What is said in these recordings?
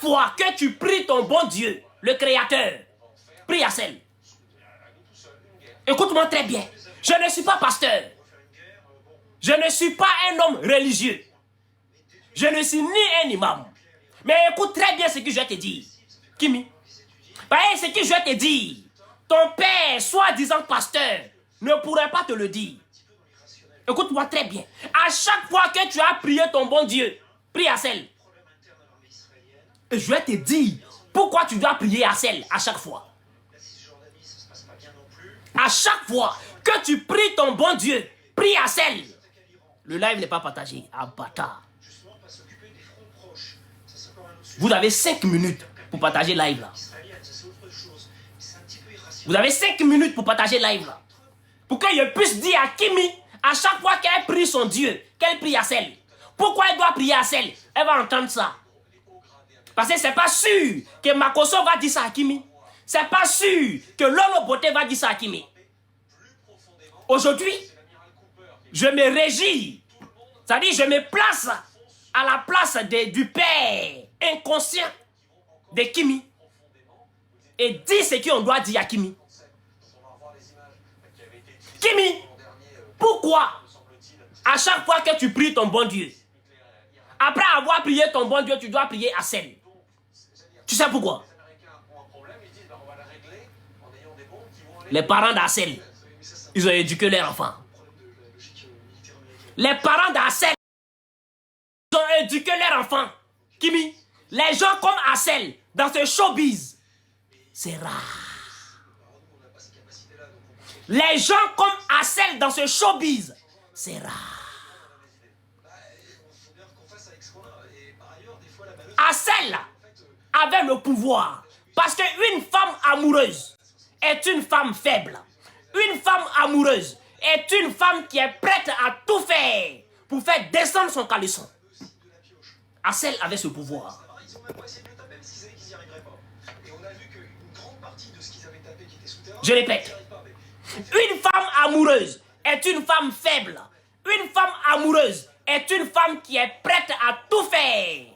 fois que tu pries ton bon Dieu, le Créateur, prie à celle. Écoute-moi très bien. Je ne suis pas pasteur. Je ne suis pas un homme religieux. Je ne suis ni un imam. Mais écoute très bien ce que je vais te dire. Kimi, ce que je vais te dire, ton père, soi-disant pasteur, ne pourrait pas te le dire. Écoute-moi très bien. À chaque fois que tu as prié ton bon Dieu, prie à celle. Et je vais te dire pourquoi tu dois prier à celle à chaque fois. À chaque fois que tu pries ton bon Dieu, prie à celle. Le live n'est pas partagé. Ah, bâtard. Vous avez 5 minutes pour partager live là. Vous avez 5 minutes pour partager live là. Pour que je puisse dire à Kimi, à chaque fois qu'elle prie son Dieu, qu'elle prie à celle. Pourquoi elle doit prier à celle? Elle va entendre ça. Parce que c'est pas sûr que Makoso va dire ça à Kimi. C'est pas sûr que Lolo Boté va dire ça à Kimi. Aujourd'hui, je me régis. C'est-à-dire, je me place à la place du père inconscient de Kimi. Et dis ce qu'on doit dire à Kimi. Kimi, pourquoi à chaque fois que tu pries ton bon Dieu, après avoir prié ton bon Dieu, tu dois prier à celle? Tu sais pourquoi? Les parents d'Assel, ils ont éduqué leurs enfants. Les parents d'Assel, ils ont éduqué leurs enfants. Kimi, les gens comme Assel, dans ce showbiz, c'est rare. Les gens comme Assel dans ce showbiz, c'est rare. Assel avait le pouvoir. Parce qu'une femme amoureuse est une femme faible. Une femme amoureuse est une femme qui est prête à tout faire pour faire descendre son caleçon. Assel avait ce pouvoir. Je répète. Une femme amoureuse est une femme faible. Une femme amoureuse est une femme qui est prête à tout faire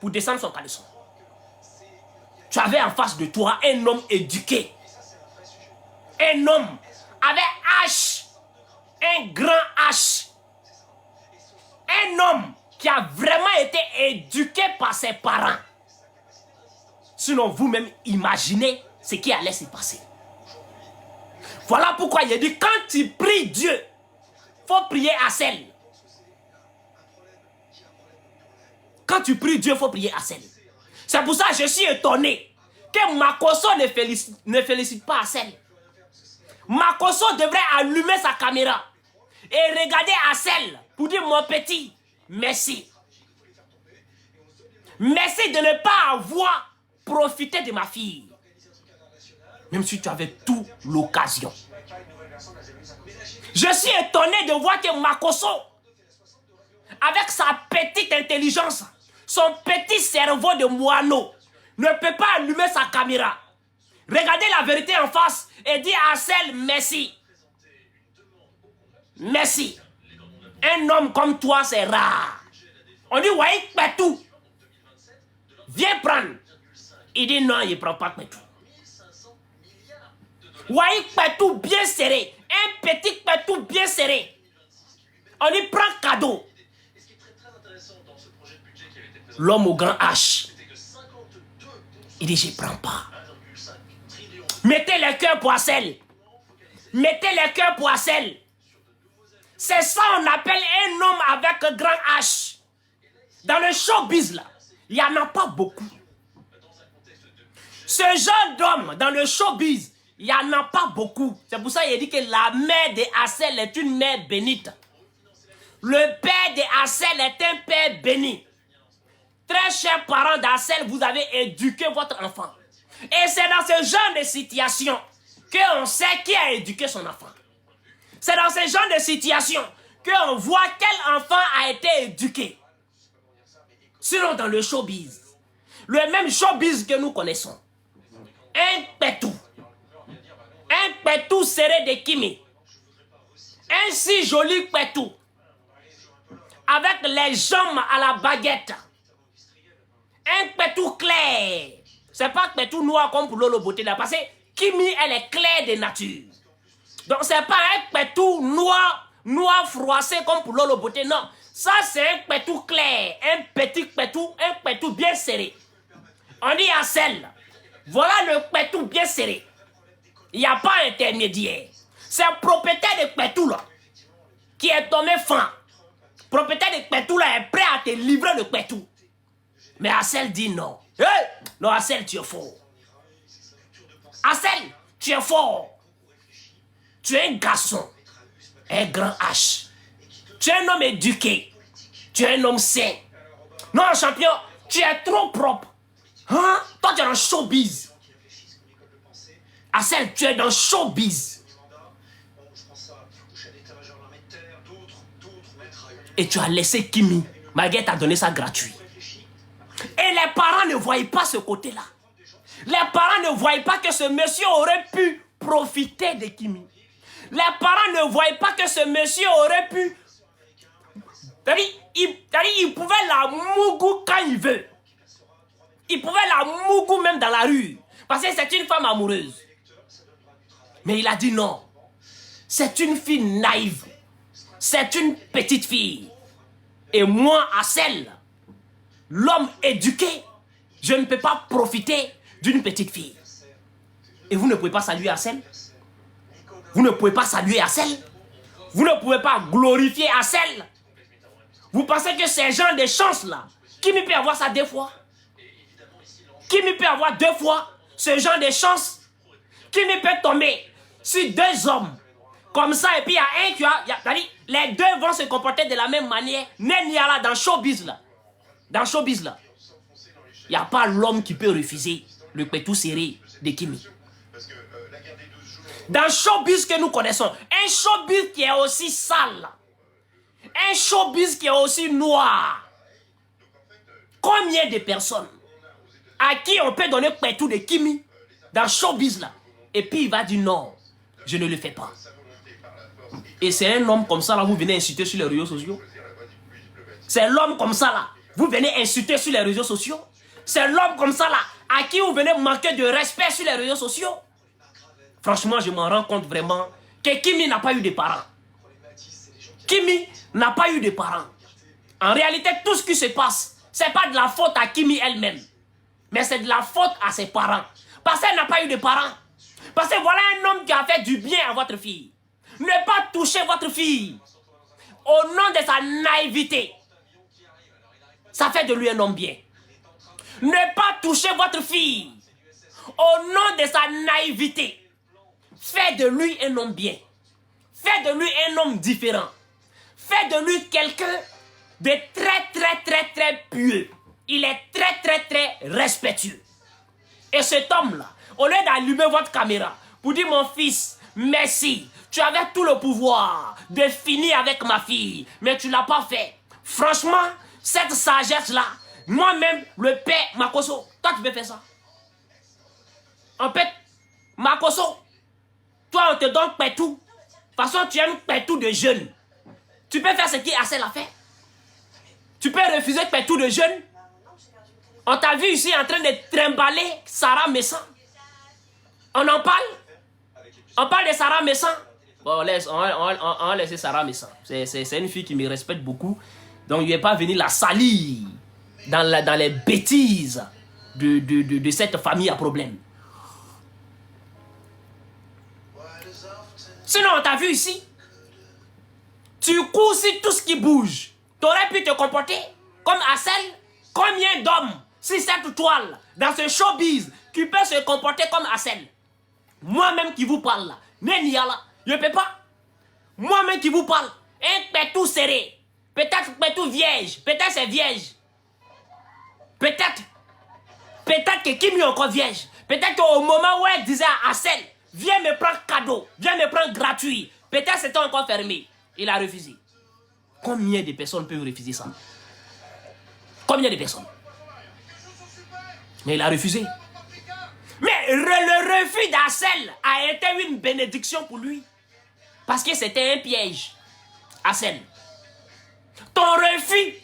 pour descendre son caleçon. Tu avais en face de toi un homme éduqué. Un homme avec H. Un grand H. Un homme qui a vraiment été éduqué par ses parents. Sinon, vous-même, imaginez ce qui allait se passer. Voilà pourquoi il dit, quand tu pries Dieu, il faut prier à celle. Quand tu pries Dieu, il faut prier à celle. C'est pour ça que je suis étonné que Makoso ne félicite pas Assel. Makoso devrait allumer sa caméra et regarder Assel pour dire, mon petit, merci. Merci de ne pas avoir profité de ma fille. Même si tu avais toute l'occasion. Je suis étonné de voir que Makoso, avec sa petite intelligence, son petit cerveau de moineau, ne peut pas allumer sa caméra. Regardez la vérité en face et dire à Assel merci. Merci. Un homme comme toi, c'est rare. On dit, ouais, Petou. Viens prendre. Il dit non, il ne prend pas Petou. Ouais, Petou bien serré. Un petit Petou bien serré. On dit, prend cadeau. L'homme au grand H. Il dit, je ne prends pas. Mettez le cœur pour Assel. Mettez le cœur pour Assel. C'est ça qu'on appelle un homme avec un grand H. Dans le showbiz là, il n'y en a pas beaucoup. Ce genre d'homme dans le showbiz, il n'y en a pas beaucoup. C'est pour ça qu'il dit que la mère de Assel est une mère bénite. Le père de Assel est un père béni. Très chers parents d'Assel, vous avez éduqué votre enfant. Et c'est dans ce genre de situation qu'on sait qui a éduqué son enfant. C'est dans ce genre de situation qu'on voit quel enfant a été éduqué. Sinon dans le showbiz, le même showbiz que nous connaissons. Un pétou. Un pétou serré de Kimi. Un si joli pétou. Avec les jambes à la baguette. Un pétou clair. C'est pas pétou noir comme pour Lolo Beauté là. Parce que Kimi, elle est claire de nature. Donc c'est pas un pétou noir froissé comme pour Lolo Beauté. Non. Ça c'est un pétou clair. Un pétou bien serré. On dit à sel. Voilà le pétou bien serré. Il n'y a pas intermédiaire. C'est un propriétaire de pétou là. Qui est tombé fin. Propriétaire de pétou là est prêt à te livrer le pétou. Mais Assel dit non. Hey! Non, Assel, tu es fort. Assel, tu es fort. Tu es un garçon. Un grand H. Tu es un homme éduqué. Tu es un homme sain. Non, champion, tu es trop propre. Hein? Toi, tu es dans le showbiz. Assel, tu es dans le showbiz. Et tu as laissé Kimi. Malgré t'a donné ça gratuit. Et les parents ne voyaient pas ce côté-là. Les parents ne voyaient pas que ce monsieur aurait pu profiter de Kimi. Les parents ne voyaient pas que ce monsieur aurait pu... Il pouvait la mougou quand il veut. Il pouvait la mougou même dans la rue. Parce que c'est une femme amoureuse. Mais il a dit non. C'est une fille naïve. C'est une petite fille. Et moi, Assel, l'homme éduqué, je ne peux pas profiter d'une petite fille. Et vous ne pouvez pas saluer Assel? Vous ne pouvez pas saluer Assel? Vous ne pouvez pas glorifier Assel? Vous pensez que ces gens de chance là, qui me peut avoir ça 2 fois? Qui me peut avoir 2 fois ce genre de chance? Qui me peut tomber sur 2 hommes comme ça et puis il y a un qui a... les 2 vont se comporter de la même manière. Nenyala dans showbiz là. Dans showbiz là. Il n'y a pas l'homme qui peut refuser le pétou serré de Kimi. Dans showbiz que nous connaissons, un showbiz qui est aussi sale. Un showbiz qui est aussi noir. Combien de personnes à qui on peut donner pétou de Kimi dans showbiz là? Et puis il va dire non, je ne le fais pas. Et c'est un homme comme ça là, vous venez insulter sur les réseaux sociaux. C'est l'homme comme ça là, vous venez insulter sur les réseaux sociaux. C'est l'homme comme ça là, à qui vous venez manquer de respect sur les réseaux sociaux. Franchement, je m'en rends compte vraiment que Kimi n'a pas eu de parents. Kimi n'a pas eu de parents. En réalité, tout ce qui se passe, c'est pas de la faute à Kimi elle-même. Mais c'est de la faute à ses parents. Parce qu'elle n'a pas eu de parents. Parce que voilà un homme qui a fait du bien à votre fille. Ne pas toucher votre fille. Au nom de sa naïveté. Ça fait de lui un homme bien. Ne pas toucher votre fille. Au nom de sa naïveté. Fais de lui un homme bien. Fais de lui un homme différent. Fais de lui quelqu'un de très pieux. Il est très respectueux. Et cet homme-là, au lieu d'allumer votre caméra pour dire mon fils, merci, tu avais tout le pouvoir de finir avec ma fille, mais tu ne l'as pas fait. Franchement, cette sagesse-là, moi-même, le père Makoso, toi tu peux faire ça. En fait, Makoso, toi on te donne pétou. De toute façon, tu aimes pétou de jeune. Tu peux faire ce qui est assez la fait. Tu peux refuser pétou de jeune. On t'a vu ici en train de trimballer Sarah Messan. On en parle? On parle de Sarah Messan? Bon, on va laisser Sarah Messan. C'est une fille qui me respecte beaucoup. Donc, il n'est pas venu la salir dans les bêtises de cette famille à problème. Sinon, on t'a vu ici. Tu cours sur tout ce qui bouge. Tu aurais pu te comporter comme Assel. Combien d'hommes, si cette toile, dans ce showbiz, qui peut se comporter comme Assel? Moi-même qui vous parle là, Nenyala, je ne peux pas. Moi-même qui vous parle, un pétou serré, peut-être pétou vierge, peut-être c'est vierge. Peut-être que Kimi est encore vierge. Peut-être qu'au moment où elle disait à Assel, viens me prendre cadeau, viens me prendre gratuit, peut-être c'était encore fermé. Il a refusé. Combien de personnes peuvent refuser ça? Combien de personnes? Mais il a refusé. Mais le refus d'Assel a été une bénédiction pour lui. Parce que c'était un piège. Assel. Ton refus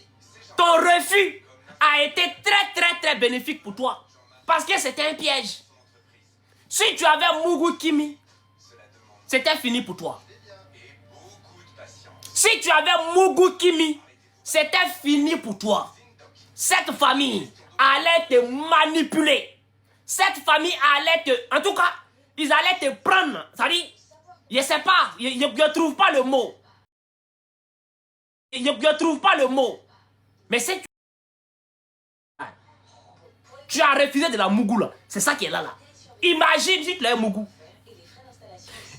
a été très bénéfique pour toi. Parce que c'était un piège. Si tu avais Mugu Kimi, c'était fini pour toi. Si tu avais Mugu Kimi, c'était fini pour toi. Cette famille allait te manipuler. Cette famille allait te... En tout cas, ils allaient te prendre. C'est-à-dire, je ne sais pas, je ne trouve pas le mot. Je ne trouve pas le mot. Mais c'est... Tu as refusé de la Mugu là. C'est ça qui est là. Imagine si tu l'as Mugu.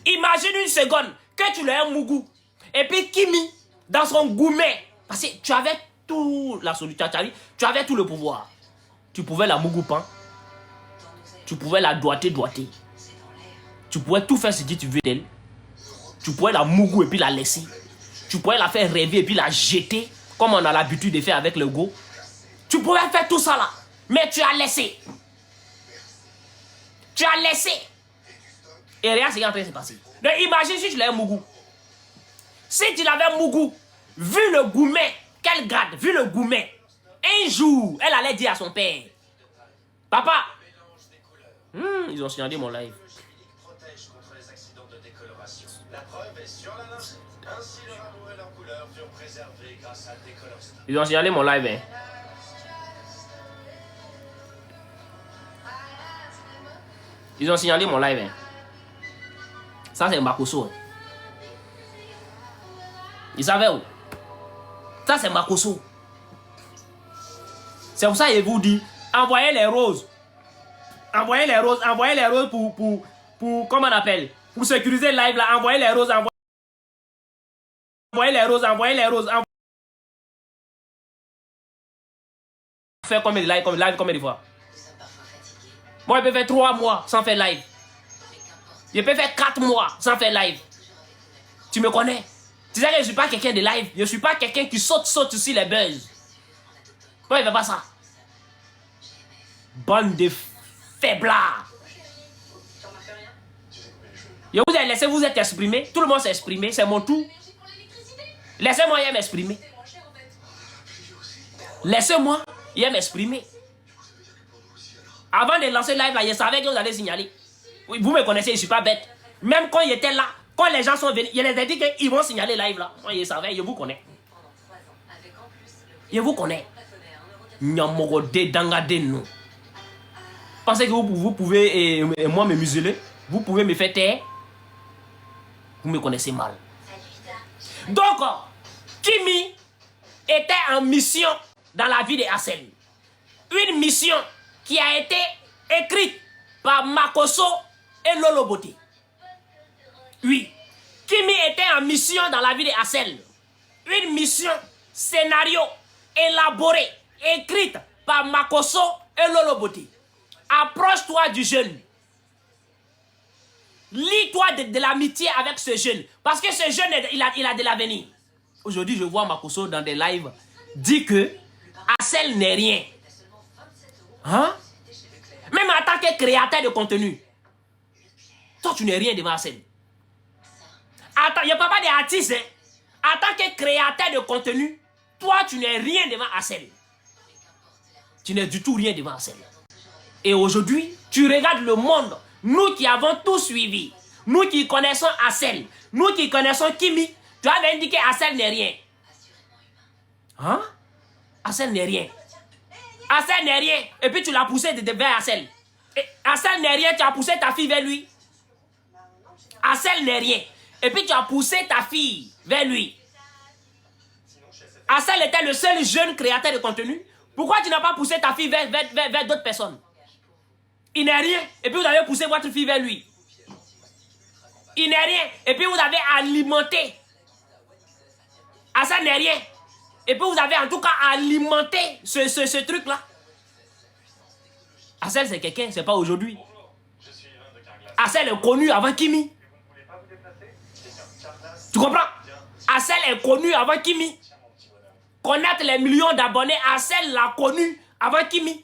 Imagine une seconde que tu l'as Mugu. Et puis Kimi, dans son gourmet. Parce que tu avais tout la solution. Tu avais tout le pouvoir. Tu pouvais la Mugu pan. Tu pouvais la doiter. Tu pouvais tout faire ce que tu veux d'elle. Tu pouvais la Mugu et puis la laisser. Tu pouvais la faire rêver et puis la jeter. Comme on a l'habitude de faire avec le go. Tu pouvais faire tout ça là. Mais tu as laissé. Tu as laissé. Et rien, c'est en train de se passer. Donc imagine si tu l'avais Mugu. Si tu l'avais Mugu, vu le gourmet qu'elle garde, vu le gourmet, un jour, elle allait dire à son père, papa, ils ont signalé mon live. Ils ont signalé mon live, hein. Ils ont signalé mon live, hein. Ça, c'est Makoso. Ils savaient où? Ça, c'est Makoso. C'est pour ça que je vous dis, envoyez les roses. Envoyez les roses pour comment on appelle? Pour sécuriser le live là, envoyez les roses, envoyez les roses. Faire combien de live, combien de fois? Moi, je peux faire 3 mois sans faire live. Je peux faire 4 mois sans faire live. Tu me connais? Tu sais que je ne suis pas quelqu'un de live. Je ne suis pas quelqu'un qui saute sur les buzz. Moi, il ne fait pas ça. Bande de faiblards. Je vous ai laissé vous être exprimé. Tout le monde s'est exprimé. C'est mon tour. Laissez-moi y m'exprimer. Laissez-moi y m'exprimer. Avant de lancer live, là, je savais que vous allez signaler. Oui, vous me connaissez, je ne suis pas bête. Même quand il était là, quand les gens sont venus, je les ai dit qu'ils vont signaler live là. Moi, je savais, je vous connais. Je vous connais. Nyamorode dangade non. Pensez que vous pouvez, et moi, me museler. Vous pouvez me faire taire. Vous me connaissez mal. Donc, Kimi était en mission dans la vie de Hassel. Une mission qui a été écrite par Makoso et Lolo Boté. Oui. Kimi était en mission dans la vie de Hassel. Une mission, scénario, élaboré, écrite par Makoso et Lolo Boté. Approche-toi du jeune. Lis-toi de l'amitié avec ce jeune. Parce que ce jeune, il a de l'avenir. Aujourd'hui, je vois Makoso dans des lives dire que Hassel n'est rien. Hein? Même en tant que créateur de contenu. Toi, tu n'es rien devant Hassel. Il n'y a pas d'artiste. Hein? En tant que créateur de contenu, toi, tu n'es rien devant Hassel. Tu n'es du tout rien devant Hassel. Et aujourd'hui, tu regardes le monde. Nous qui avons tout suivi. Nous qui connaissons Hassel. Nous qui connaissons Kimi. Tu avais indiqué Hassel n'est rien. Hein? Hassel n'est rien. Hassel n'est rien. Et puis tu l'as poussé vers Hassel. Hassel n'est rien, tu as poussé ta fille vers lui. Hassel n'est rien. Et puis tu as poussé ta fille vers lui. Hassel était le seul jeune créateur de contenu. Pourquoi tu n'as pas poussé ta fille vers d'autres personnes? Il n'est rien. Et puis vous avez poussé votre fille vers lui. Il n'est rien. Et puis vous avez alimenté. Hassel n'est rien. Et puis vous avez en tout cas alimenté ce truc-là. Hassel, c'est quelqu'un, c'est pas aujourd'hui. Hassel est connu avant Kimi. Tu comprends? Hassel est connu avant Kimi. Connaître les millions d'abonnés, Hassel l'a connu avant Kimi.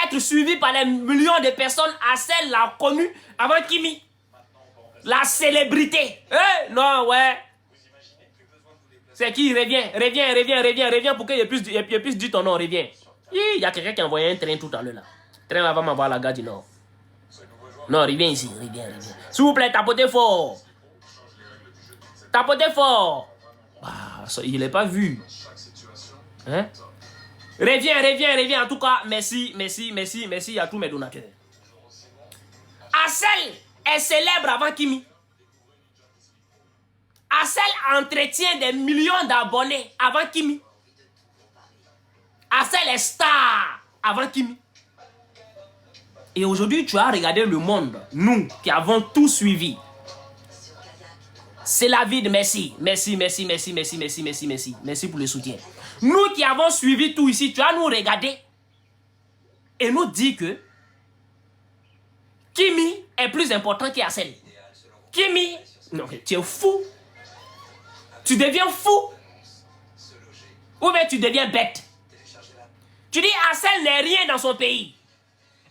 Être suivi par les millions de personnes, Hassel l'a connu avant Kimi. La célébrité. Non, ouais. C'est qui? Reviens pour que je puisse dire ton nom, reviens. Il y a quelqu'un qui a envoyé un train tout à l'heure là. Le train va m'avoir la gare du Nord. Non, reviens ici, reviens. S'il vous plaît, tapotez fort. Tapotez fort. Ah, ça, il n'est pas vu. Hein? Reviens. En tout cas, merci à tous mes donateurs. Assel est célèbre avant Kimi. Assel entretient des millions d'abonnés avant Kimi. Assel est star avant Kimi. Et aujourd'hui, tu as regardé le monde, nous qui avons tout suivi. C'est la vie de Messi. Merci pour le soutien. Nous qui avons suivi tout ici, tu as nous regardé et nous dit que Kimi est plus important qu'Assel. Kimi, non, tu es fou. Tu deviens fou. Ou bien tu deviens bête. Tu dis Assel n'est rien dans son pays.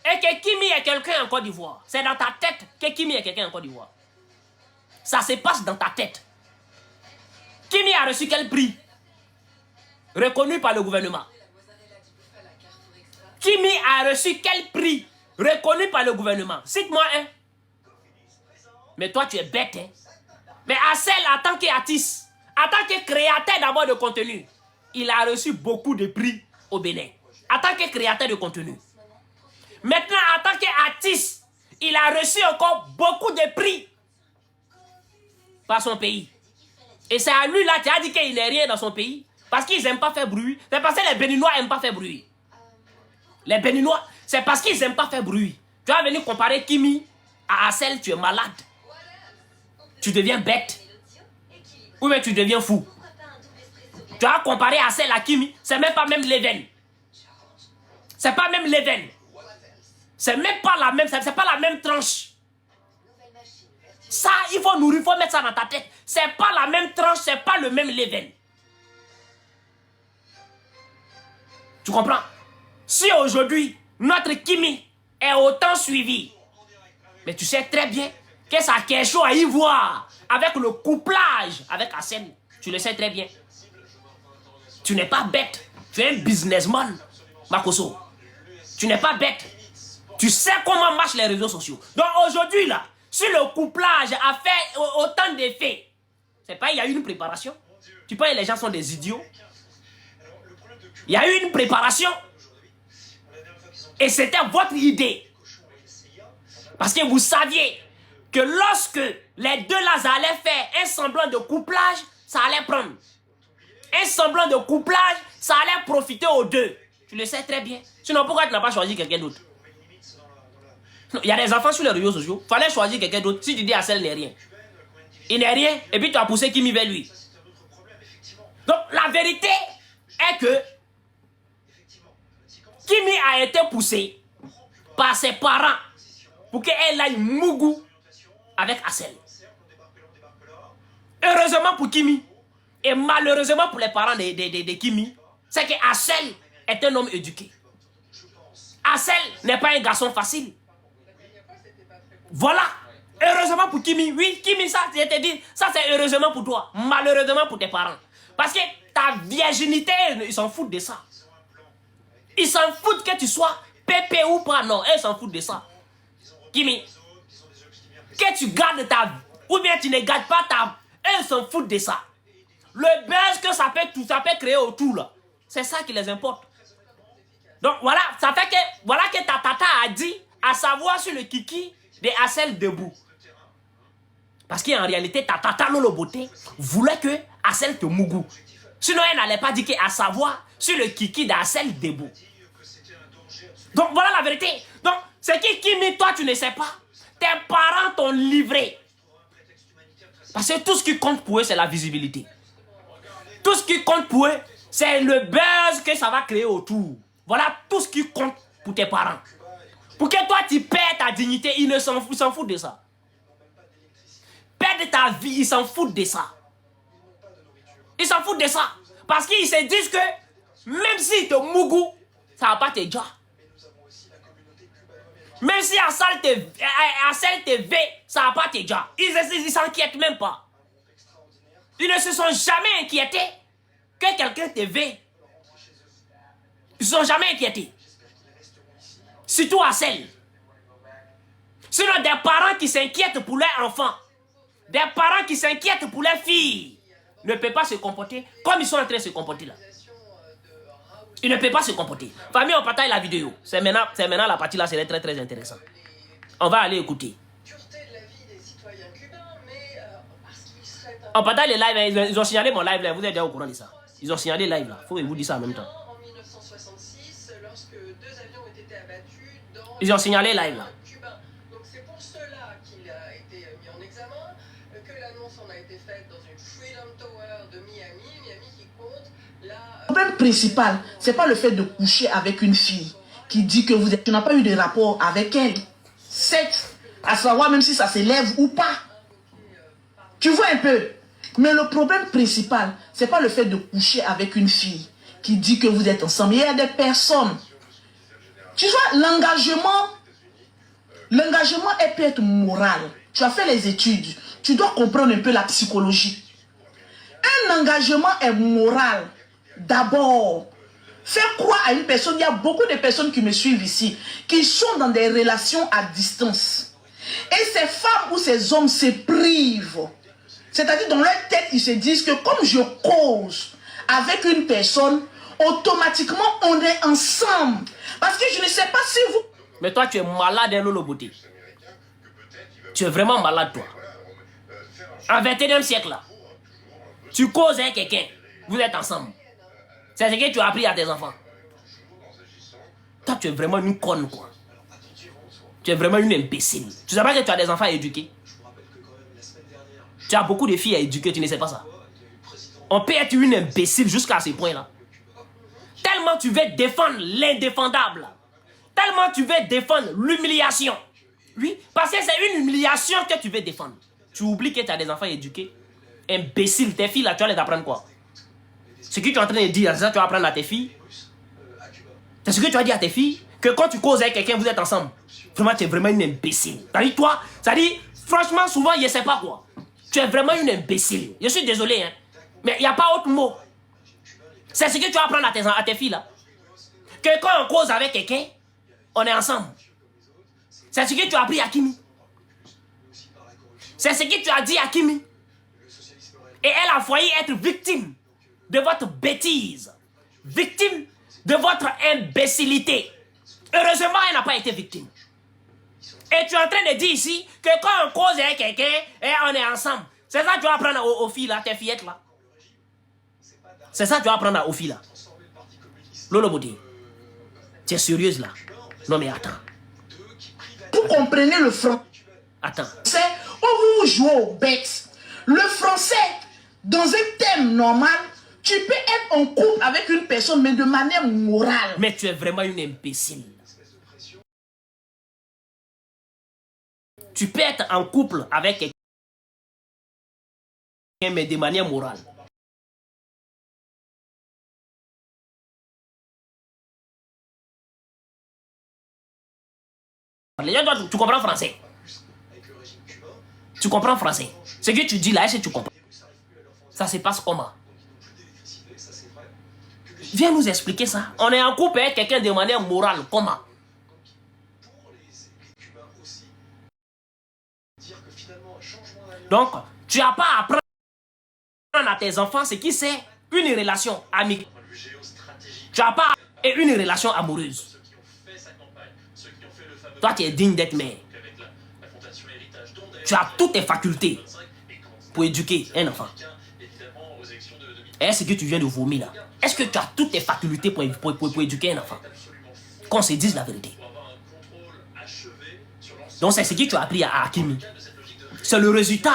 Et que Kimi est quelqu'un en Côte d'Ivoire. C'est dans ta tête que Kimi est quelqu'un en Côte d'Ivoire. Ça se passe dans ta tête. Kimi a reçu quel prix? Reconnu par le gouvernement. Kimi a reçu quel prix? Reconnu par le gouvernement. Cite-moi un. Mais toi, tu es bête. Hein? Mais Assel, en tant qu'artiste, en tant que créateur d'abord de contenu, il a reçu beaucoup de prix au Bénin. En tant que créateur de contenu. Maintenant, en tant qu'artiste, il a reçu encore beaucoup de prix par son pays. Et c'est à lui là, tu as dit qu'il n'est rien dans son pays. Parce qu'ils n'aiment pas faire bruit. C'est parce que les Béninois n'aiment pas faire bruit. Les Béninois, c'est parce qu'ils n'aiment pas faire bruit. Tu vas venir comparer Kimi à Assel, tu es malade. Tu deviens bête. Ou bien tu deviens fou. Tu vas comparer Assel à Kimi, c'est même pas même l'Eden. C'est pas même l'Eden. C'est même pas la même, c'est pas la même tranche. Ça, il faut nourrir, il faut mettre ça dans ta tête. C'est pas la même tranche, c'est pas le même level. Tu comprends? Si aujourd'hui, notre Kimi est autant suivi, mais tu sais très bien que ça a quelque chose à y voir avec le couplage avec Assel. Tu le sais très bien. Tu n'es pas bête. Tu es un businessman, Makosso. Tu n'es pas bête. Tu sais comment marchent les réseaux sociaux. Donc aujourd'hui, là, si le couplage a fait autant d'effets, c'est pas, il y a eu une préparation. Tu penses que les gens sont des idiots? Il y a eu une préparation. Et c'était votre idée. Parce que vous saviez que lorsque les deux là allaient faire un semblant de couplage, ça allait prendre. Un semblant de couplage, ça allait profiter aux deux. Tu le sais très bien. Sinon, pourquoi tu n'as pas choisi quelqu'un d'autre? Il y a des enfants sur les réseaux sociaux. Il fallait choisir quelqu'un d'autre. Si tu dis Assel n'est rien. Il n'est rien. Et puis tu as poussé Kimi vers lui. Donc la vérité est que Kimi a été poussé par ses parents pour qu'elle aille mougou avec Assel. Heureusement pour Kimi et malheureusement pour les parents de Kimi, c'est que Assel est un homme éduqué. Assel n'est pas un garçon facile. Voilà. Heureusement pour Kimi. Oui, Kimi, ça, je te dis, ça c'est heureusement pour toi. Malheureusement pour tes parents. Parce que ta virginité, ils s'en foutent de ça. Ils s'en foutent que tu sois pépé ou pas. Non, ils s'en foutent de ça. Kimi, que tu gardes ta... Ou bien tu ne gardes pas ta... Ils s'en foutent de ça. Le buzz que ça peut créer autour, là, c'est ça qui les importe. Donc voilà, ça fait que... Voilà que ta tata a dit, à savoir sur le kiki de Assel debout. Parce qu'en réalité, ta tata Lolo Beauté voulait que Assel te mougou. Sinon, elle n'allait pas dire qu'à savoir sur le kiki d'Assel debout. Donc voilà la vérité. Donc, c'est qui Kimi, toi tu ne sais pas. Tes parents t'ont livré. Parce que tout ce qui compte pour eux, c'est la visibilité. Tout ce qui compte pour eux, c'est le buzz que ça va créer autour. Voilà tout ce qui compte pour tes parents. Pour que toi tu perds ta dignité, ils s'en foutent de ça. Perdre ta vie, ils s'en foutent de ça. Ils s'en foutent de ça. Parce qu'ils se disent que même s'ils te mougou, ça ne va pas te dire. Même si Assel te veut, ça ne va pas te dire. Ils s'inquiètent même pas. Ils ne se sont jamais inquiétés que quelqu'un te veut. Ils ne sont jamais inquiétés. Surtout à celles. Sinon, des parents qui s'inquiètent pour leurs enfants, des parents qui s'inquiètent pour leurs filles, ne peuvent pas se comporter comme ils sont en train de se comporter là. Ils ne peuvent pas se comporter. Famille, on partage la vidéo. C'est maintenant la partie là, c'est très très intéressant. On va aller écouter. On partage les lives, ils ont signalé mon live là, vous êtes déjà au courant de ça. Ils ont signalé le live là, il faut vous dire ça en même temps. Ils ont signalé live là. Donc c'est pour cela qu'il a été mis en examen, que l'annonce en a été faite dans une Freedom Tower de Miami qui compte là... Le problème principal, c'est pas le fait de coucher avec une fille qui dit que tu n'as pas eu de rapport avec elle. Sexe, à savoir même si ça s'élève ou pas. Tu vois un peu. Mais le problème principal, c'est pas le fait de coucher avec une fille qui dit que vous êtes ensemble. Il y a des personnes. Tu vois, l'engagement, elle peut être moral. Tu as fait les études. Tu dois comprendre un peu la psychologie. Un engagement est moral. D'abord, faire croire à une personne, il y a beaucoup de personnes qui me suivent ici, qui sont dans des relations à distance. Et ces femmes ou ces hommes se privent. C'est-à-dire, dans leur tête, ils se disent que comme je cause avec une personne, automatiquement, on est ensemble. Parce que je ne sais pas si vous... Mais toi, tu es malade, hein, Lolo Beauté. Tu es vraiment malade, toi. En 21e siècle, là, tu causes avec quelqu'un, vous êtes ensemble. C'est ce que tu as appris à tes enfants. Toi, tu es vraiment une conne, quoi. Tu es vraiment une imbécile. Tu sais pas que tu as des enfants à éduquer? Tu as beaucoup de filles à éduquer, tu ne sais pas ça. On peut être une imbécile jusqu'à ce point-là. Tellement tu veux défendre l'indéfendable. Tellement tu veux défendre l'humiliation. Oui, parce que c'est une humiliation que tu veux défendre. Tu oublies que tu as des enfants à éduquer. Imbécile, tes filles là, tu vas les apprendre quoi? Ce que tu es en train de dire, c'est ça que tu vas apprendre à tes filles? C'est ce que tu as dit à tes filles? Que quand tu causes avec quelqu'un, vous êtes ensemble. Vraiment, tu es vraiment une imbécile. C'est-à-dire, toi, c'est-à-dire, franchement, souvent, je ne sais pas quoi. Tu es vraiment une imbécile. Je suis désolé, hein. Mais il n'y a pas autre mot. C'est ce que tu vas apprendre à tes filles, là. Que quand on cause avec quelqu'un, on est ensemble. C'est ce que tu as appris à Kimi. C'est ce que tu as dit à Kimi. Et elle a failli être victime de votre bêtise. Victime de votre imbécilité. Heureusement, elle n'a pas été victime. Et tu es en train de dire ici que quand on cause avec quelqu'un, on est ensemble. C'est ça que tu vas apprendre aux filles là, tes fillettes là. C'est ça que tu vas apprendre aux filles là. Lolo Beauté, tu es sérieuse là? Non mais attends. Vous comprenez le français? Attends. Où vous jouez aux bêtes. Le français, dans un thème normal, tu peux être en couple avec une personne, mais de manière morale. Mais tu es vraiment une imbécile. Tu peux être en couple avec quelqu'un, mais de manière morale. Tu comprends français? Tu comprends français? Ce que tu dis là, est-ce que tu comprends? Ça se passe comment? Viens nous expliquer ça. On est en couple avec quelqu'un de manière morale. Comment? Donc, tu n'as pas à apprendre à tes enfants ce qui c'est une relation amicale. Tu n'as pas une relation amoureuse. Toi, tu es digne d'être mère. Tu as toutes tes facultés pour éduquer un enfant. Est-ce que tu viens de vomir là? Est-ce que tu as toutes tes facultés pour éduquer un enfant? Qu'on se dise la vérité. Donc c'est ce que tu as appris à Kimi. C'est le résultat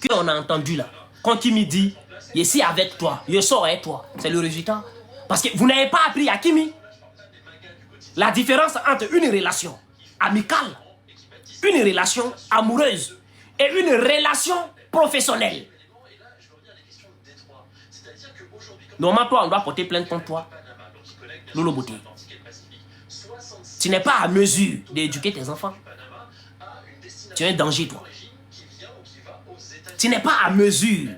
qu'on a entendu là. Quand Kimi dit, je suis avec toi, je sors avec toi. C'est le résultat. Parce que vous n'avez pas appris à Kimi la différence entre une relation amicale, une relation amoureuse et une relation professionnelle. Normalement, toi, on doit porter plainte contre toi. Lolo Beauté. Tu n'es pas à mesure d'éduquer tes enfants. Tu es un danger, toi. Tu n'es pas à mesure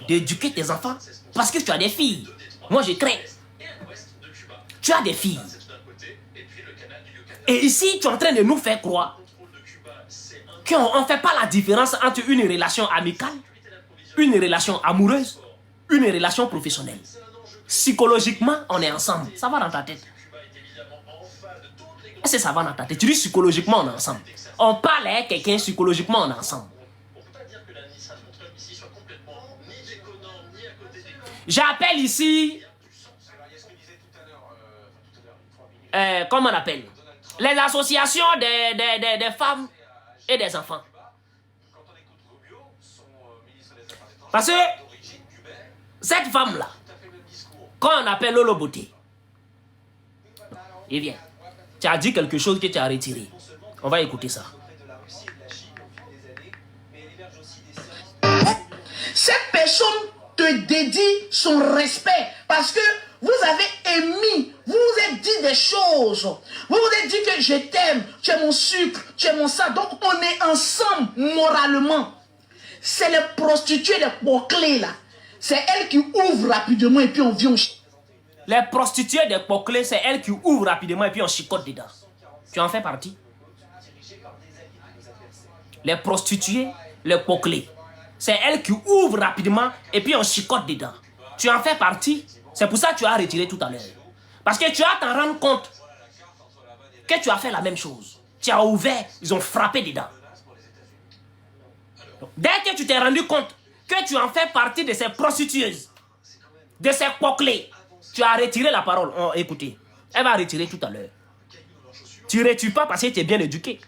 d'éduquer tes enfants parce que tu as des filles. Moi, je crains. Tu as des filles. Et ici, tu es en train de nous faire croire qu'on ne fait pas la différence entre une relation amicale, une relation amoureuse, une relation professionnelle. Psychologiquement, on est ensemble. Ça va dans ta tête. Est-ce que ça va dans ta tête? Tu dis psychologiquement, on est ensemble. On parle à quelqu'un, psychologiquement, on est ensemble. J'appelle ici... comment on appelle? Les associations des femmes et des enfants. Parce que cette femme-là, quand on appelle Lolo Beauté, il vient. Tu as dit quelque chose que tu as retiré. On va écouter ça. Cette personne te dédie son respect parce que vous avez émis, vous vous êtes dit des choses. Vous vous êtes dit que je t'aime, tu es mon sucre, tu es mon sang. Donc on est ensemble moralement. C'est les prostituées, les poclés là. C'est elles qui ouvrent rapidement et puis on vient. Les prostituées des poclés, c'est elles qui ouvrent rapidement et puis on chicote dedans. Tu en fais partie? Les prostituées, les poclés, c'est elles qui ouvrent rapidement et puis on chicote dedans. Tu en fais partie? C'est pour ça que tu as retiré tout à l'heure. Parce que tu as t'en rendre compte que tu as fait la même chose. Tu as ouvert, ils ont frappé dedans. Dès que tu t'es rendu compte que tu en fais partie de ces prostitueuses, de ces poclés, tu as retiré la parole. Oh, écoutez, elle va retirer tout à l'heure. Tu ne retires pas parce que tu es bien éduqué.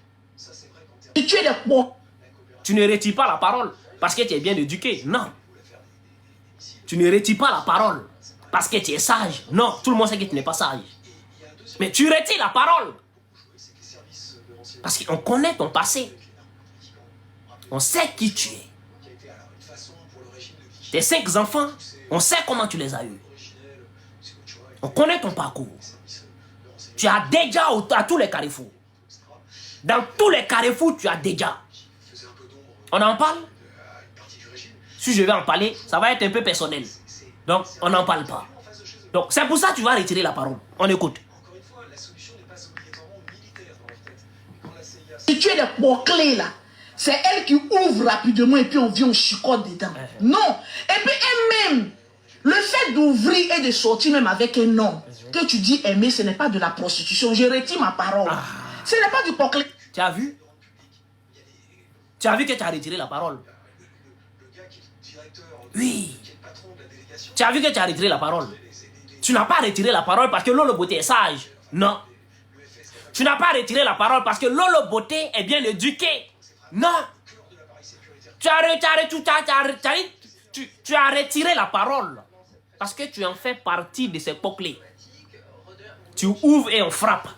Tu ne retires pas la parole parce que tu es bien éduqué. Non. Tu ne retires pas la parole parce que tu es sage. Non, tout le monde sait que tu n'es pas sage. Mais tu retires la parole parce qu'on connaît ton passé. On sait qui tu es. Tes 5 enfants, on sait comment tu les as eus. On connaît ton parcours. Tu as déjà à tous les carrefours. Dans tous les carrefours, tu as déjà. On en parle? Si je vais en parler, ça va être un peu personnel. Donc, on n'en parle pas. Donc, c'est pour ça que tu vas retirer la parole. On écoute. Si tu es les poclés là, c'est elles qui ouvrent rapidement et puis on vient, on chicote dedans. Non. Et puis elle-même, le fait d'ouvrir et de sortir même avec un homme que tu dis aimer, ce n'est pas de la prostitution. Je retire ma parole. Ce n'est pas du poclé. Tu as vu? Tu as vu que tu as retiré la parole? Oui. Tu as vu que tu as retiré la parole? Tu n'as pas retiré la parole parce que Lolo Beauté est sage. Non. Tu n'as pas retiré la parole parce que Lolo Beauté est bien éduqué. Non. Tu as retiré la parole parce que tu en fais partie de ces poclés. Tu ouvres et on frappe.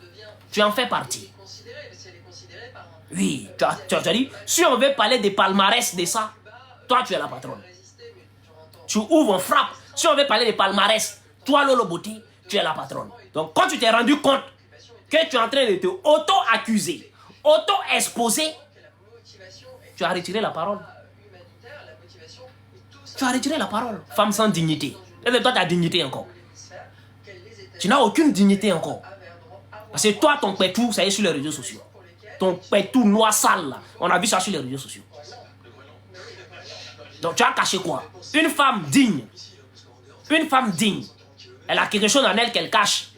Tu en fais partie. Oui, tu as dit, si on veut parler des palmarès de ça, toi tu es la patronne. Tu ouvres, on frappe. Si on veut parler des palmarès, toi Lolo Beauté, tu es la patronne. Donc quand tu t'es rendu compte que tu es en train de te auto-accuser, auto-exposer, tu as retiré la parole. Tu as retiré la parole. Femme sans dignité. Et toi, tu as dignité encore. Tu n'as aucune dignité encore. Parce que toi, ton pétou, ça y est sur les réseaux sociaux. Ton pétou noir sale, là, on a vu ça sur les réseaux sociaux. Donc tu as caché quoi? Une femme digne. Une femme digne. Elle a quelque chose en elle qu'elle cache.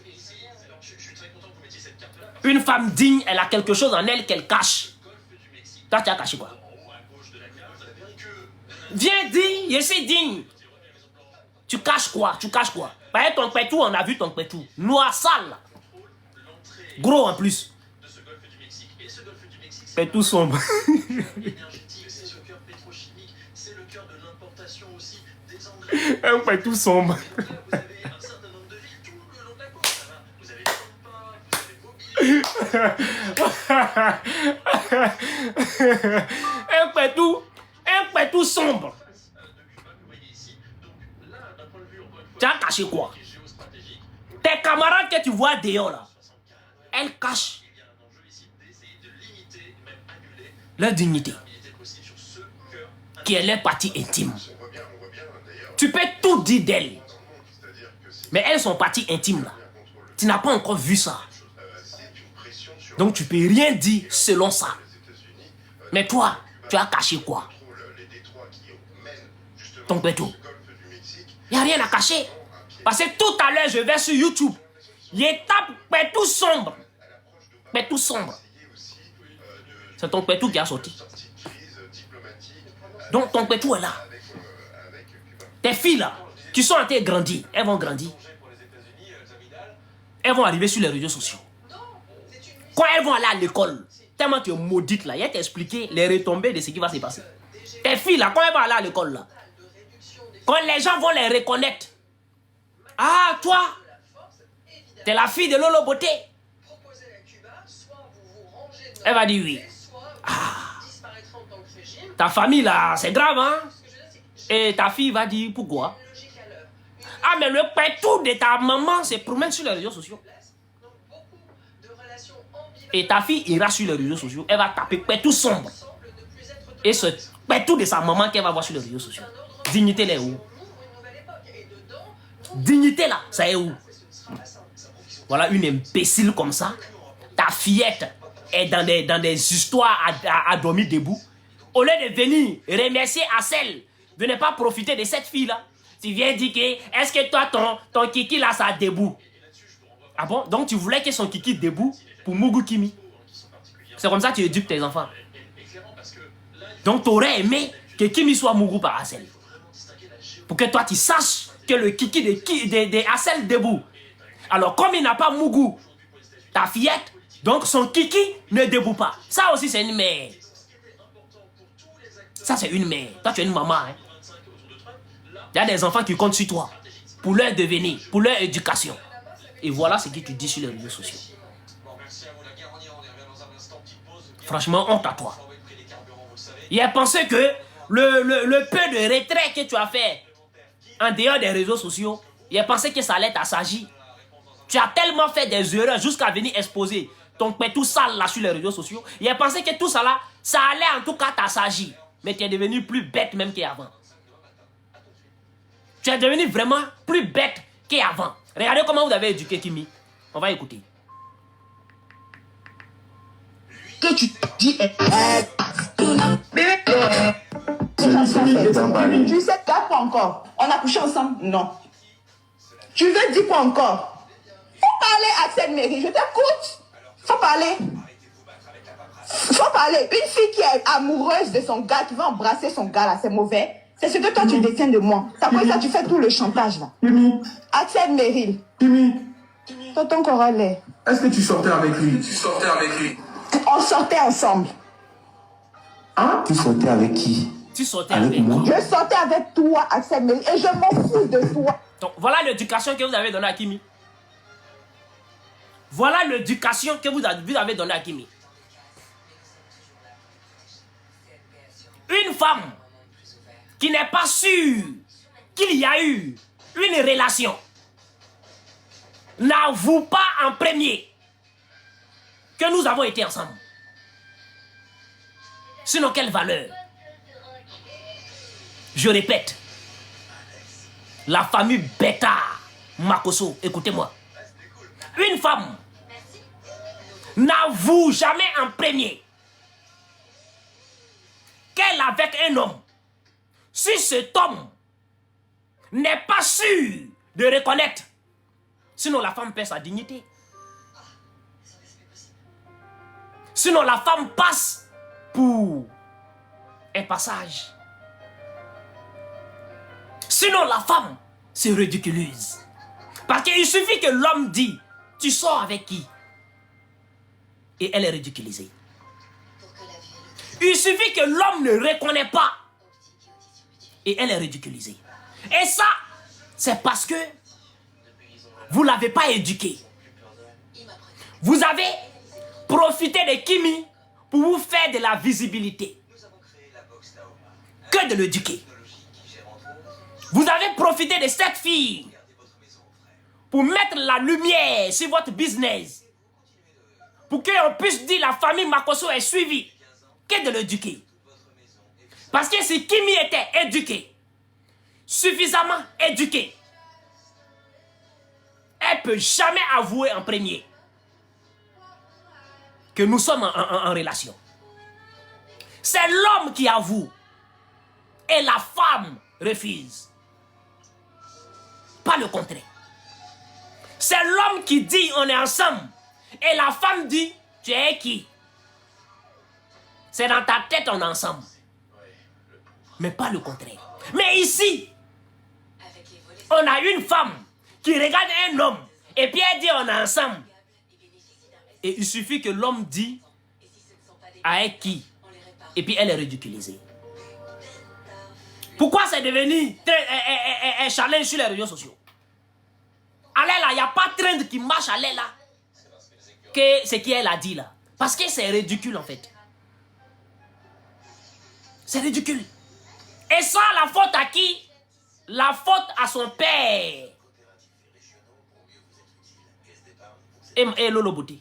Une femme digne, elle a quelque chose en elle qu'elle cache. Toi, tu as caché quoi? Viens digne, je suis digne. Tu caches quoi? Tu caches quoi? Par exemple, ton pétou, on a vu ton pétou. Noir sale. Gros en plus. Pétou sombre. Un pétou sombre. Un pétou sombre. Tu as caché quoi? Tes camarades que tu vois dehors là, elles cachent leur dignité, qui est leur partie intime. Tu peux tout dire d'elles, mais elles sont parties intimes là. Tu n'as pas encore vu ça. Donc tu peux rien dire selon ça. Mais toi, tu as caché quoi? Ton pétou. Il n'y a rien à cacher. Parce que tout à l'heure, je vais sur YouTube. Il tape pétou sombre. Pétou sombre. C'est ton pétou qui a sorti. Donc ton pétou est là. Tes filles là, qui sont en train de grandir, elles vont grandir. Elles vont arriver sur les réseaux sociaux. Quand elles vont aller à l'école, tellement tu es maudite là, il y a t'expliquer les retombées de ce qui va se passer. Tes filles là, quand elles vont aller à l'école là, quand les gens vont les reconnaître, ah toi, t'es la fille de Lolo Beauté. Elle va dire oui. Ah, ta famille là, c'est grave hein. Et ta fille va dire pourquoi? Ah mais le pétou de ta maman se promène sur les réseaux sociaux. Et ta fille ira sur les réseaux sociaux, elle va taper pétou sombre. Et ce pétou de sa maman qu'elle va voir sur les réseaux sociaux. Dignité là est où? Dignité là, ça est où? Voilà une imbécile comme ça. Ta fillette est dans des histoires à dormir debout. Au lieu de venir remercier Assel de ne pas profiter de cette fille là, tu viens dire que est-ce que toi ton kiki là ça debout? Ah bon? Donc tu voulais que son kiki debout pour Mougou Kimi. C'est comme ça que tu éduques tes enfants. Donc tu aurais aimé que Kimi soit Mougou par Assel. Pour que toi tu saches que le kiki de Assel debout. Alors comme il n'a pas Mougou, ta fillette, donc son kiki ne debout pas. Ça aussi c'est une mère. Ça c'est une mère. Toi tu es une maman. Hein? Il y a des enfants qui comptent sur toi pour leur devenir, pour leur éducation. Et voilà ce que tu dis sur les réseaux sociaux. Franchement, honte à toi. Il a pensé que le peu de retrait que tu as fait en dehors des réseaux sociaux, il a pensé que ça allait t'assagir. Tu as tellement fait des erreurs jusqu'à venir exposer ton pétou sale là sur les réseaux sociaux. Il a pensé que tout ça là, ça allait en tout cas t'assagir. Mais tu es devenu plus bête même qu'avant. Tu es devenu vraiment plus bête qu'avant. Regardez comment vous avez éduqué Kimi. On va écouter. Que tu dis est... Tu sais quoi encore? On a couché ensemble? Non. Tu veux dire quoi encore? Faut parler à cette mairie, je t'écoute. Faut parler. Faut parler. Une fille qui est amoureuse de son gars, qui va embrasser son gars là, c'est mauvais. C'est ce que toi tu détiens de moi. Après ça, tu fais tout le chantage là. Axel Meryl. Tonton Corolle. Est-ce que tu sortais avec lui? On sortait ensemble. Hein? Tu sortais avec qui? Tu sortais avec moi? Je sortais avec toi, Axel Meryl, et je m'en fous de toi. Donc, voilà l'éducation que vous avez donnée à Kimi. Voilà l'éducation que vous avez donnée à Kimi. Une femme qui n'est pas sûre qu'il y a eu une relation n'avoue pas en premier que nous avons été ensemble. Sinon, quelle valeur? Je répète, la famille Beta Makosso, écoutez-moi. Une femme n'avoue jamais en premier qu'elle est avec un homme. Si cet homme n'est pas sûr de reconnaître, sinon la femme perd sa dignité. Sinon la femme passe pour un passage. Sinon la femme se ridiculise. Parce qu'il suffit que l'homme dit, tu sors avec qui? Et elle est ridiculisée. Il suffit que l'homme ne reconnaît pas. Et elle est ridiculisée. Et ça, c'est parce que vous ne l'avez pas éduqué. Vous avez profité de Kimi pour vous faire de la visibilité. Que de l'éduquer. Vous avez profité de cette fille pour mettre la lumière sur votre business. Pour qu'on puisse dire la famille Makosso est suivie. Que de l'éduquer. Parce que si Kimi était éduquée, suffisamment éduquée, elle ne peut jamais avouer en premier que nous sommes en relation. C'est l'homme qui avoue et la femme refuse. Pas le contraire. C'est l'homme qui dit on est ensemble et la femme dit tu es qui? C'est dans ta tête on est ensemble. Mais pas le contraire. Mais ici, on a une femme qui regarde un homme et puis elle dit on est ensemble. Et il suffit que l'homme dit à elle qui et puis elle est ridiculisée. Pourquoi c'est devenu un challenge sur les réseaux sociaux? Allez là, il n'y a pas de trend qui marche allez là que ce qu'elle a dit là. Parce que c'est ridicule en fait. C'est ridicule. Et ça, la faute à qui? La faute à son père. Et Lolo Beauté.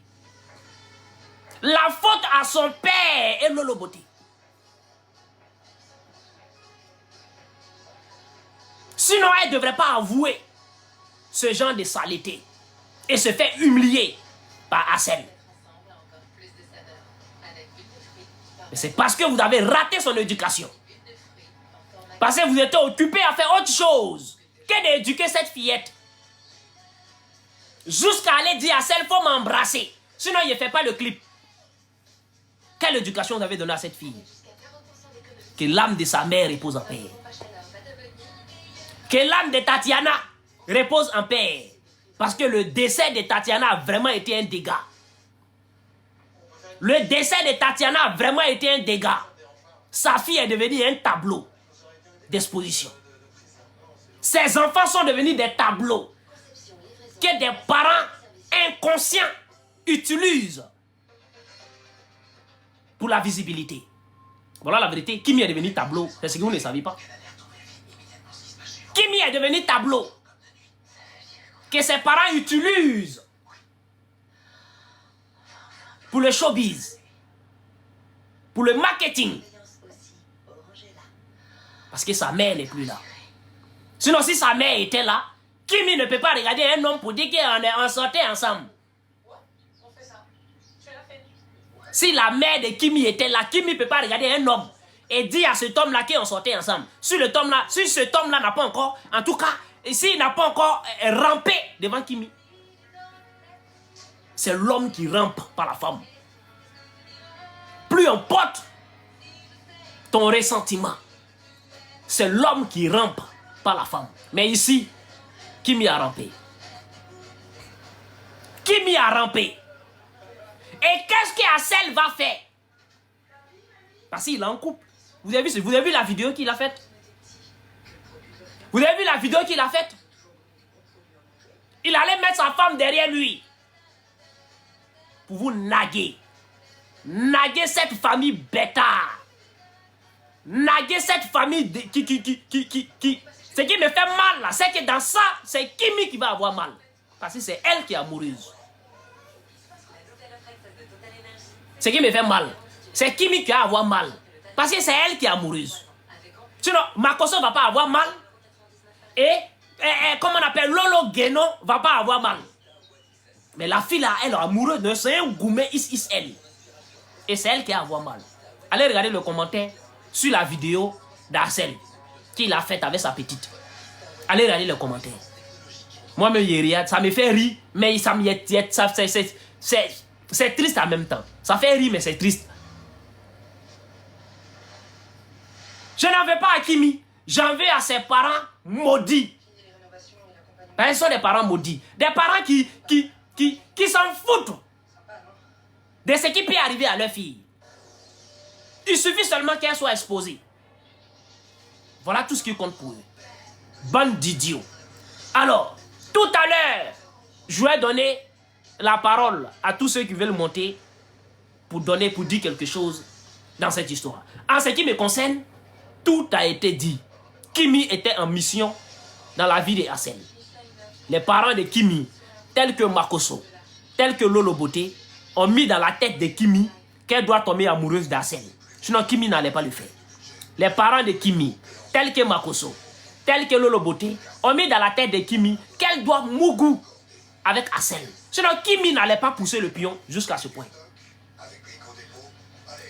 La faute à son père et Lolo Beauté. Sinon, elle ne devrait pas avouer ce genre de saleté et se faire humilier par Hassel. C'est parce que vous avez raté son éducation. Parce que vous étiez occupé à faire autre chose que d'éduquer cette fillette. Jusqu'à aller dire à Hassel, il faut m'embrasser. Sinon, il ne fait pas le clip. Quelle éducation vous avez donnée à cette fille? Que l'âme de sa mère repose en paix. Que l'âme de Tatiana repose en paix. Parce que le décès de Tatiana a vraiment été un dégât. Le décès de Tatiana a vraiment été un dégât. Sa fille est devenue un tableau d'exposition. Ses enfants sont devenus des tableaux que des parents inconscients utilisent pour la visibilité. Voilà la vérité. Kimi est devenu tableau. C'est ce que vous ne savez pas. Kimi est devenu tableau que ses parents utilisent pour le showbiz, pour le marketing. Parce que sa mère n'est plus là. Sinon, si sa mère était là, Kimi ne peut pas regarder un homme pour dire qu'on sortait ensemble. Si la mère de Kimi était là, Kimi ne peut pas regarder un homme et dire à cet homme-là qu'on sortait ensemble. Si cet homme-là n'a pas encore, en tout cas, s'il n'a pas encore rampé devant Kimi, c'est l'homme qui rampe par la femme. Plus on porte ton ressentiment, c'est l'homme qui rampe par la femme. Mais ici, Kimi a rampé. Kimi a rampé. Et qu'est-ce qu'Hassel va faire? Parce qu'il est en couple. Vous avez vu la vidéo qu'il a faite? Vous avez vu la vidéo qu'il a faite? Il allait mettre sa femme derrière lui. Pour vous naguer. Naguer cette famille bêtard. Naguer cette famille qui... Ce qui me fait mal là, c'est que dans ça, c'est Kimi qui va avoir mal. Parce que c'est elle qui est amoureuse. Ce qui me fait mal, c'est Kimi qui va avoir mal. Parce que c'est elle qui est amoureuse. Sinon, Makoso ne va pas avoir mal. Et comment on appelle, Lolo Geno ne va pas avoir mal. Mais la fille là, elle est amoureuse, c'est un gourmet, is elle. Et c'est elle qui va avoir mal. Allez regarder le commentaire sur la vidéo d'Hassel qu'il a faite avec sa petite. Allez regarder le commentaire. Moi-même, ça me fait rire, mais ça me c'est triste en même temps. Ça fait rire, mais c'est triste. Je n'en veux pas à Kimi. J'en veux à ses parents maudits. Ils sont des parents maudits. Des parents qui s'en foutent de ce qui peut arriver à leur fille. Il suffit seulement qu'elle soit exposée. Voilà tout ce qui compte pour eux. Bande d'idiots. Alors, tout à l'heure, je vais donner la parole à tous ceux qui veulent monter pour dire quelque chose dans cette histoire. En ce qui me concerne, tout a été dit. Kimi était en mission dans la vie de Hassel. Les parents de Kimi, tels que Makoso, tels que Lolo Beauté, ont mis dans la tête de Kimi qu'elle doit tomber amoureuse d'Hassel. Sinon, Kimi n'allait pas le faire. Les parents de Kimi, tels que Makoso, tels que Lolo Beauté, ont mis dans la tête de Kimi qu'elle doit mougou avec Hassel. Sinon, Kimi n'allait pas pousser le pion jusqu'à ce point.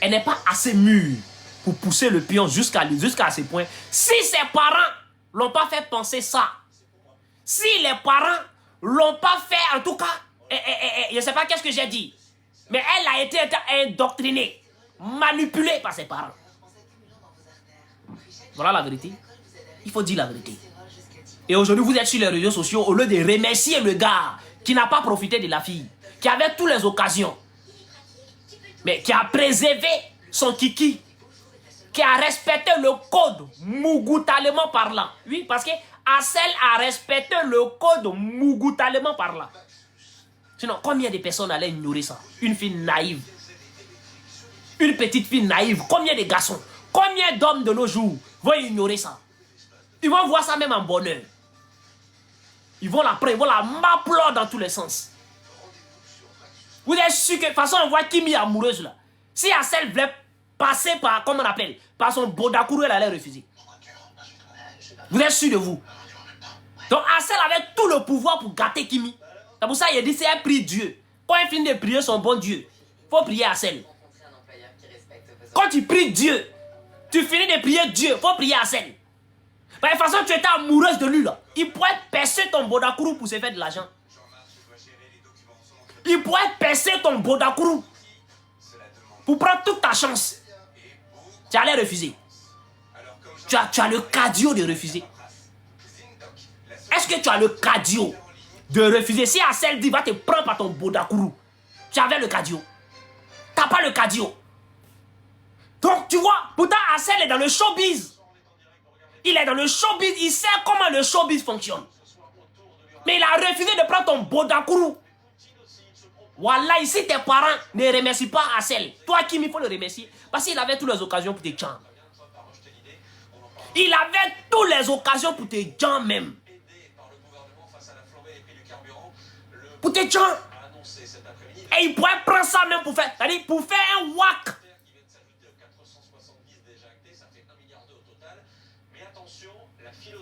Elle n'est pas assez mûre pour pousser le pion jusqu'à ce point. Si ses parents l'ont pas fait penser ça, si les parents l'ont pas fait, en tout cas, je ne sais pas qu'est-ce que j'ai dit, mais elle a été indoctrinée, manipulée par ses parents. Voilà la vérité. Il faut dire la vérité. Et aujourd'hui, vous êtes sur les réseaux sociaux, au lieu de remercier le gars qui n'a pas profité de la fille, qui avait toutes les occasions, mais qui a préservé son kiki, qui a respecté le code mougoutalement parlant. Oui, parce que Hassel a respecté le code mougoutalement parlant. Sinon, combien de personnes allaient ignorer ça? Une fille naïve. Une petite fille naïve. Combien de garçons? Combien d'hommes de nos jours vont ignorer ça? Ils vont voir ça même en bonheur. Ils vont la prendre, ils vont la m'applaudir dans tous les sens. Vous êtes sûr que, de toute façon, on voit Kimi amoureuse là. Si Hassel voulait passer par, comment on appelle, par son Bodakuru, elle allait refuser. Vous êtes sûr de vous? Donc Hassel avait tout le pouvoir pour gâter Kimi. C'est pour ça qu'il dit, c'est un prix Dieu. Quand il finit de prier son bon Dieu, il faut prier Hassel. Quand tu pries Dieu, tu finis de prier Dieu, il faut prier Hassel. De toute façon, tu étais amoureuse de lui là. Il pourrait percer ton Bodakuru pour se faire de l'argent. Il pourrait percer ton Bodakuru pour prendre toute ta chance. Tu allais refuser. Tu as le cadio de refuser. Est-ce que tu as le cadio de refuser? Si Hassel dit va te prendre par ton Bodakuru, tu avais le cadio. Tu n'as pas le cadio. Donc tu vois, pourtant Hassel est dans le showbiz. Il est dans le showbiz, il sait comment le showbiz fonctionne. Mais il a refusé de prendre ton Bodakuru. Voilà, ici tes parents ne remercient pas Hassel. Toi, Kimi, il faut le remercier. Parce qu'il avait toutes les occasions pour te jam. Il avait toutes les occasions pour te jam même. Pour te jam. Et il pourrait prendre ça même pour faire, c'est-à-dire pour faire un whack.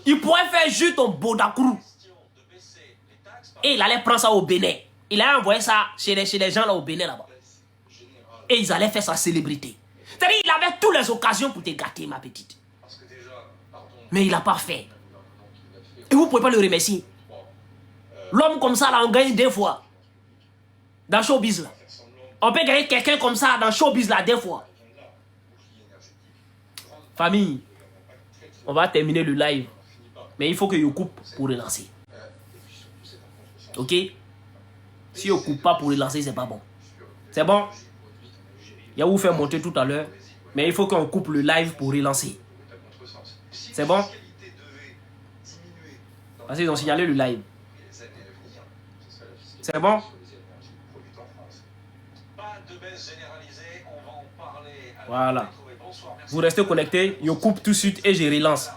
Il pourrait faire juste ton Bodakuru. Et il allait prendre ça au Bénin. Il allait envoyer ça chez les gens là au Bénin là-bas. Et ils allaient faire sa célébrité. C'est-à-dire il avait toutes les occasions pour te gâter, ma petite. Mais il n'a pas fait. Et vous ne pouvez pas le remercier. L'homme comme ça là, on gagne 2 fois. Dans showbiz là. On peut gagner quelqu'un comme ça dans showbiz là 2 fois. Famille, on va terminer le live. Mais il faut que je coupe pour relancer. Ok? Si je ne coupe pas pour relancer, c'est pas bon. C'est bon? Il y a vous faire monter tout à l'heure. Mais il faut qu'on coupe le live pour relancer. C'est bon? Parce qu'ils ont signalé le live. C'est bon? Voilà. Vous restez connectés. Je coupe tout de suite et je relance.